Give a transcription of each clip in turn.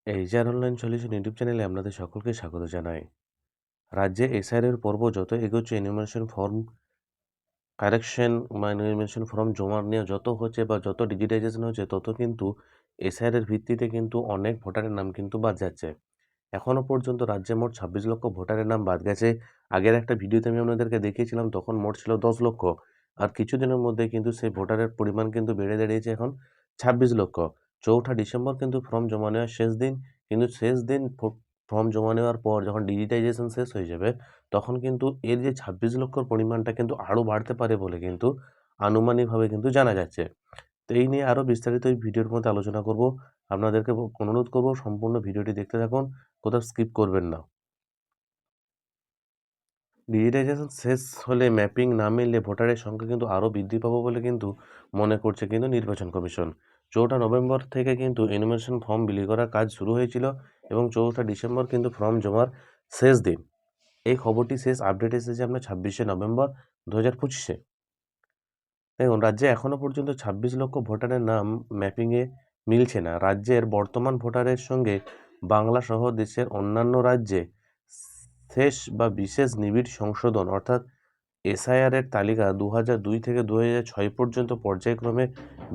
এই যে আর online solution YouTube চ্যানেলে আপনাদের সকলকে স্বাগত জানাই। রাজ্যে এসআইআর এর পর্ব যত এগোচ্ছে এনুমারেশন ফর্ম কারেকশন বা এনুমারেশন ফর্ম জমা নেওয়া যত হচ্ছে বা যত ডিজিটাইজেশন হচ্ছে তত কিন্তু এসআইআর এর ভিত্তিতে কিন্তু অনেক ভোটারের নাম কিন্তু বাদ যাচ্ছে। এখনো পর্যন্ত রাজ্যে মোট ২৬ লক্ষ ভোটারের নাম বাদ গেছে। আগের একটা ভিডিওতে আমি আপনাদেরকে দেখিয়েছিলাম তখন মোট ছিল ১০ লক্ষ। আর কিছুদিনের মধ্যে কিন্তু সেই ভোটারের পরিমাণ কিন্তু বেড়ে দাঁড়িয়েছে এখন ২৬ লক্ষ। ৪ঠা ডিসেম্বর কিন্তু ফর্ম জমা নেওয়ার শেষ দিন। কিন্তু শেষ দিন ফর্ম জমা নেওয়ার পর যখন ডিজিটাইজেশন শেষ হয়ে যাবে তখন কিন্তু এর যে ২৬ লক্ষর পরিমাণটা কিন্তু আরও বাড়তে পারে বলে কিন্তু আনুমানিকভাবে কিন্তু জানা যাচ্ছে। তো এই নিয়ে আরও বিস্তারিত এই ভিডিওর মধ্যে আলোচনা করব। আপনাদেরকে অনুরোধ করব সম্পূর্ণ ভিডিওটি দেখতে থাকুন, কোথাও স্কিপ করবেন না। ডিজিটাইজেশন শেষ হলে ম্যাপিং না মিললে ভোটারের সংখ্যা কিন্তু আরও বৃদ্ধি পাবে বলে কিন্তু মনে করছে কিন্তু নির্বাচন কমিশন। ৪ঠা নভেম্বর থেকে কিন্তু এনুমারেশন ফর্ম বিলি করার কাজ শুরু হয়েছিল এবং ৪ঠা ডিসেম্বর কিন্তু ফর্ম জমার শেষ দিন। এই খবরটি শেষ আপডেট এসেছে আপনার ২৬শে নভেম্বর ২০২৫-এ। দেখুন, রাজ্যে এখনও পর্যন্ত ২৬ লক্ষ ভোটারের নাম ম্যাপিংয়ে মিলছে না। রাজ্যের বর্তমান ভোটারের সঙ্গে বাংলা সহ দেশের অন্যান্য রাজ্যে শেষ বা বিশেষ নিবিড় সংশোধন অর্থাৎ এসআইআর এর তালিকা ২০০২ থেকে ২০০৬ পর্যন্ত পর্যায়ক্রমে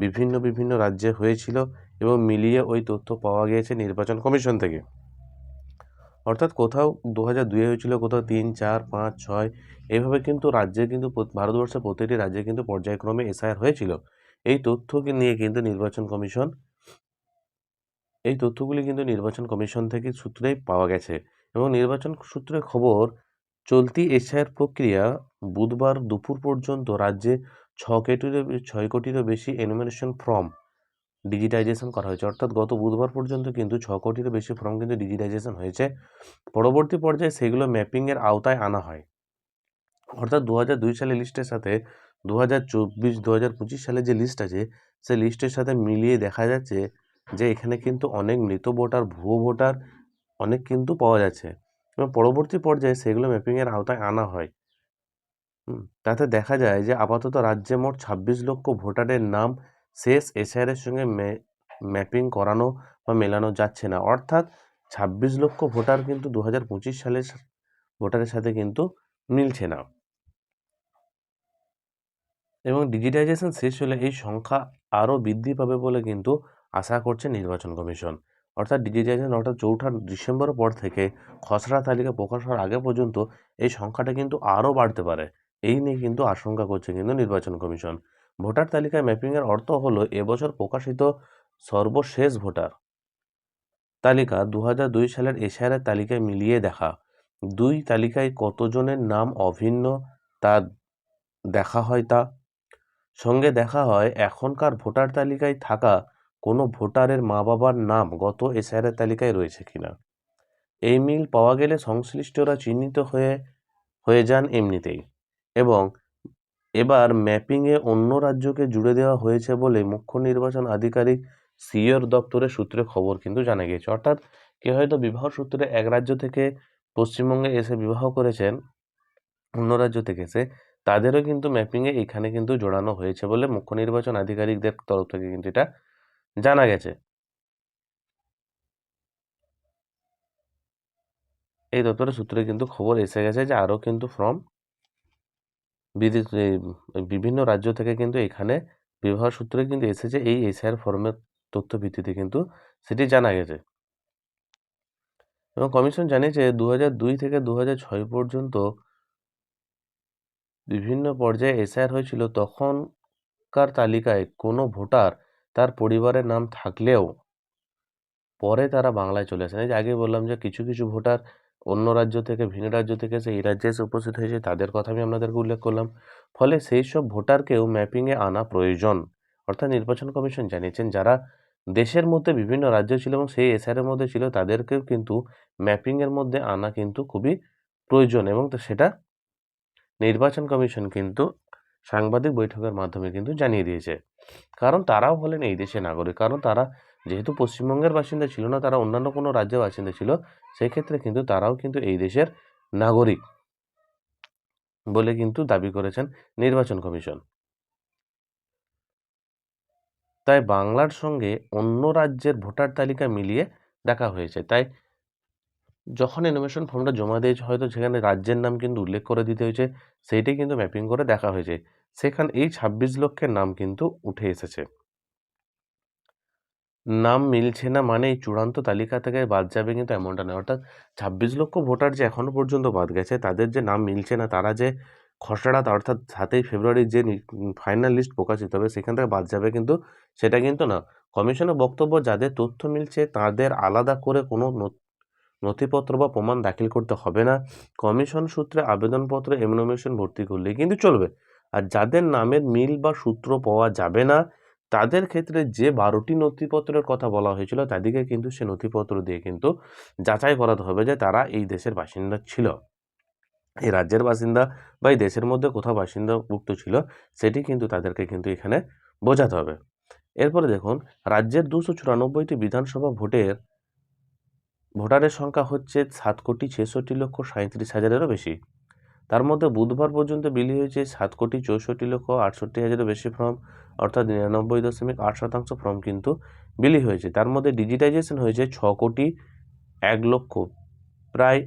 বিভিন্ন রাজ্যে হয়েছিল এবং মিলিয়ে ওই তথ্য পাওয়া গিয়েছে নির্বাচন কমিশন থেকে। অর্থাৎ কোথাও ২০০২-এ হয়েছিল, কোথাও ৩, ৪, ৫, ৬ এইভাবে কিন্তু রাজ্যে কিন্তু ভারতবর্ষের প্রতিটি রাজ্যে কিন্তু পর্যায়ক্রমে এসআইআর হয়েছিল। এই তথ্যকে নিয়ে কিন্তু এই তথ্যগুলি কিন্তু নির্বাচন কমিশন থেকে সূত্রেই পাওয়া গেছে এবং নির্বাচন সূত্রে খবর, চলতি এসআইআর প্রক্রিয়া বুধবার দুপুর পর্যন্ত রাজ্যে ৬ কোটিরও বেশি এনুমারেশন ফর্ম ডিজিটাইজেশন করা হয়েছে। অর্থাৎ গত বুধবার পর্যন্ত কিন্তু ৬ কোটিরও বেশি ফর্ম কিন্তু ডিজিটাইজেশন হয়েছে। পরবর্তী পর্যায়ে সেগুলো ম্যাপিংয়ের আওতায় আনা হয়। অর্থাৎ ২০০২ সালের লিস্টের সাথে ২০২৪-২০২৫ সালের যে লিস্ট আছে সেই লিস্টের সাথে মিলিয়ে দেখা যাচ্ছে যে এখানে কিন্তু অনেক মৃত ভোটার, ভুয়ো ভোটার অনেক কিন্তু পাওয়া যাচ্ছে এবং পরবর্তী পর্যায়ে সেগুলো ম্যাপিংয়ের আওতায় আনা হয়। তাতে দেখা যায় যে আপাতত রাজ্যে মোট ২৬ লক্ষ ভোটারের নাম শেষ এসআইআর এর সঙ্গে ম্যাপিং করানো বা মেলানো যাচ্ছে না। অর্থাৎ ২৬ লক্ষ ভোটার কিন্তু ২০২৫ সালের ভোটারের সাথে কিন্তু মিলছে না এবং ডিজিটাইজেশন শেষ হলে এই সংখ্যা আরও বৃদ্ধি পাবে বলে কিন্তু আশা করছে নির্বাচন কমিশন। অর্থাৎ ডিজিটাইজেশন অর্থাৎ ৪ঠা ডিসেম্বরের পর থেকে খসড়া তালিকা প্রকাশ হওয়ার আগে পর্যন্ত এই সংখ্যাটা কিন্তু আরও বাড়তে পারে। এই নিয়ে কিন্তু আশঙ্কা করছে কিন্তু নির্বাচন কমিশন। ভোটার তালিকায় ম্যাপিংয়ের অর্থ হলো এবছর প্রকাশিত সর্বশেষ ভোটার তালিকা ২০০২ সালের এসআইআর এর তালিকায় মিলিয়ে দেখা। দুই তালিকায় কতজনের নাম অভিন্ন তা দেখা হয় সঙ্গে দেখা হয় এখনকার ভোটার তালিকায় থাকা কোনো ভোটারের মা-বাবার নাম গত এসআইআর এর তালিকায় রয়েছে কিনা। এই মিল পাওয়া গেলে সংশ্লিষ্টরা চিহ্নিত হয়ে যান এমনিতেই এবং এবার ম্যাপিংয়ে অন্য রাজ্যকে জুড়ে দেওয়া হয়েছে বলে মুখ্য নির্বাচন আধিকারিক সিইওর দপ্তরের সূত্রে খবর কিন্তু জানা গিয়েছে। অর্থাৎ কেউ হয়তো বিবাহ সূত্রে এক রাজ্য থেকে পশ্চিমবঙ্গে এসে বিবাহ করেছেন, অন্য রাজ্য থেকে এসে তাদেরও কিন্তু ম্যাপিংয়ে এখানে কিন্তু জোড়ানো হয়েছে বলে মুখ্য নির্বাচন আধিকারিকদের তরফ থেকে কিন্তু এটা জানা গেছে। এই দপ্তরের সূত্রে কিন্তু খবর এসে গেছে যে আরও কিন্তু ফর্ম বিভিন্ন রাজ্য থেকে কিন্তু এখানে বিবাহ সূত্রে কিন্তু এসেছে এই এসআইআর ফর্মের তথ্য ভিত্তিতে কিন্তু সেটি জানা গেছে এবং কমিশন জানিয়েছে ২০০২ থেকে ২০০৬ পর্যন্ত বিভিন্ন পর্যায়ে এসআইআর হয়েছিল। তখনকার তালিকায় কোনো ভোটার তার পরিবারের নাম থাকলেও পরে তারা বাংলায় চলে আসেন। এই যে আগে বললাম যে কিছু ভোটার অন্য রাজ্য থেকে, ভিন্ন রাজ্য থেকে এসে এই রাজ্যে এসে উপস্থিত হয়েছে, তাদের কথা আমি আপনাদেরকে উল্লেখ করলাম। ফলে সেই সব ভোটারকেও ম্যাপিংয়ে আনা প্রয়োজন। অর্থাৎ নির্বাচন কমিশন জানিয়েছেন যারা দেশের মধ্যে বিভিন্ন রাজ্য ছিল এবং সেই এসআইআর এর মধ্যে ছিল তাদেরকেও কিন্তু ম্যাপিংয়ের মধ্যে আনা কিন্তু খুবই প্রয়োজন এবং সেটা নির্বাচন কমিশন কিন্তু সাংবাদিক বৈঠকের মাধ্যমে কিন্তু জানিয়ে দিয়েছে। কারণ তারাও হলেন এই দেশের নাগরিক। কারণ তারা যেহেতু পশ্চিমবঙ্গের বাসিন্দা ছিল না, তারা অন্যান্য কোনো রাজ্যের বাসিন্দা ছিল, সেক্ষেত্রে কিন্তু তারাও কিন্তু এই দেশের নাগরিক বলে কিন্তু দাবি করেছেন নির্বাচন কমিশন। তাই বাংলার সঙ্গে অন্য রাজ্যের ভোটার তালিকা মিলিয়ে দেখা হয়েছে। তাই যখন এনোমেশন ফর্মটা জমা দিয়েছে হয়তো সেখানে রাজ্যের নাম কিন্তু উল্লেখ করে দিতে হয়েছে, সেইটাই কিন্তু ম্যাপিং করে দেখা হয়েছে। সেখানে এই ২৬ লক্ষের নাম কিন্তু উঠে এসেছে। নাম মিলছে না মানেই চূড়ান্ত তালিকা থেকে বাদ যাবে কিন্তু এমনটা নয়। অর্থাৎ ২৬ লক্ষ ভোটার যে এখনো পর্যন্ত বাদ গেছে তাদের যে নাম মিলছে না তারা যে খসড়া অর্থাৎ ৭ই ফেব্রুয়ারি যে ফাইনাল লিস্ট প্রকাশিত হবে সেখান থেকে বাদ যাবে কিন্তু সেটা কিন্তু না। কমিশনের বক্তব্য যাদের তথ্য মিলছে তাদের আলাদা করে কোনো নথিপত্র বা প্রমাণ দাখিল করতে হবে না। কমিশন সূত্রে আবেদনপত্র এনোমিনেশন ভর্তি করলেই কিন্তু চলবে। আর যাদের নামের মিল বা সূত্র পাওয়া যাবে না তাদের ক্ষেত্রে যে ১২টি নথিপত্রের কথা বলা হয়েছিল তাদেরকে কিন্তু সে নথিপত্র দিয়ে কিন্তু যাচাই করাতে হবে যে তারা এই দেশের বাসিন্দা ছিল, এই রাজ্যের বাসিন্দা বা এই দেশের মধ্যে কোথাও বাসিন্দাভুক্ত ছিল সেটি কিন্তু তাদেরকে কিন্তু এখানে বোঝাতে হবে। এরপরে দেখুন রাজ্যের ২৯৪টি বিধানসভা ভোটারের সংখ্যা হচ্ছে ৭,৬৬,৩৭,০০০-এরও বেশি। তার মধ্যে বুধবার পর্যন্ত বিলি হয়েছে ৭,৬৪,৬৮,০০০-এরও বেশি ফর্ম, অর্থাৎ ৯৯.৮% ফর্ম কিন্তু বিলি হয়েছে। তার মধ্যে ডিজিটাইজেশন হয়েছে ৬,০১,০০,০০০, প্রায়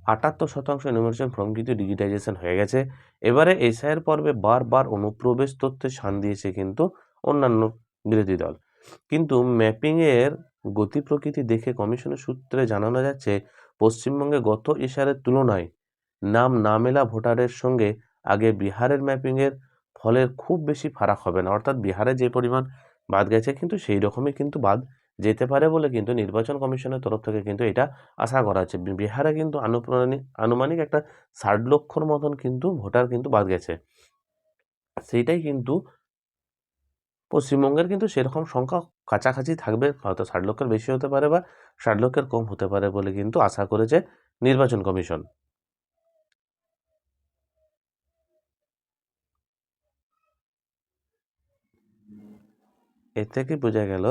৭৮% এনুমারেশন ফর্ম কিন্তু ডিজিটাইজেশন হয়ে গেছে। এবারে এসআইয়ের পর্বে বারবার অনুপ্রবেশ তথ্যে শান দিয়েছে কিন্তু অন্যান্য বিরোধী দল। কিন্তু ম্যাপিংয়ের গতি প্রকৃতি দেখে কমিশনের সূত্রে জানানো যাচ্ছে পশ্চিমবঙ্গে গত এসআইয়ের তুলনায় নাম না মেলা ভোটারের সঙ্গে আগে বিহারের ম্যাপিংয়ের ফলের খুব বেশি ফারাক হবে না। অর্থাৎ বিহারে যে পরিমাণ বাদ গেছে কিন্তু সেই রকমই কিন্তু বাদ যেতে পারে বলে কিন্তু নির্বাচন কমিশনের তরফ থেকে কিন্তু এটা আশা করা হচ্ছে। বিহারে কিন্তু আনুমানিক একটা ৬০ লক্ষর মতন কিন্তু ভোটার কিন্তু বাদ গেছে। সেইটাই কিন্তু পশ্চিমবঙ্গের কিন্তু সেরকম সংখ্যা কাছাকাছি থাকবে, হয়তো ৬০ লক্ষের বেশি হতে পারে বা ৬০ লক্ষের কম হতে পারে বলে কিন্তু আশা করেছে নির্বাচন কমিশন। এর থেকে বোঝা গেল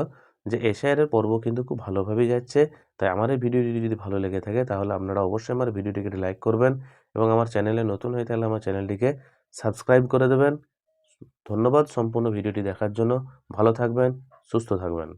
যে এশিয়ারের পর্ব কিন্তু খুব ভালোভাবেই যাচ্ছে। তাই আমার এই ভিডিওটি যদি ভালো লেগে থাকে তাহলে আপনারা অবশ্যই আমার ভিডিওটিকে লাইক করবেন এবং আমার চ্যানেলে নতুন হয়ে থাকলে আমার চ্যানেলটিকে সাবস্ক্রাইব করে দেবেন। ধন্যবাদ সম্পূর্ণ ভিডিওটি দেখার জন্য। ভালো থাকবেন, সুস্থ থাকবেন।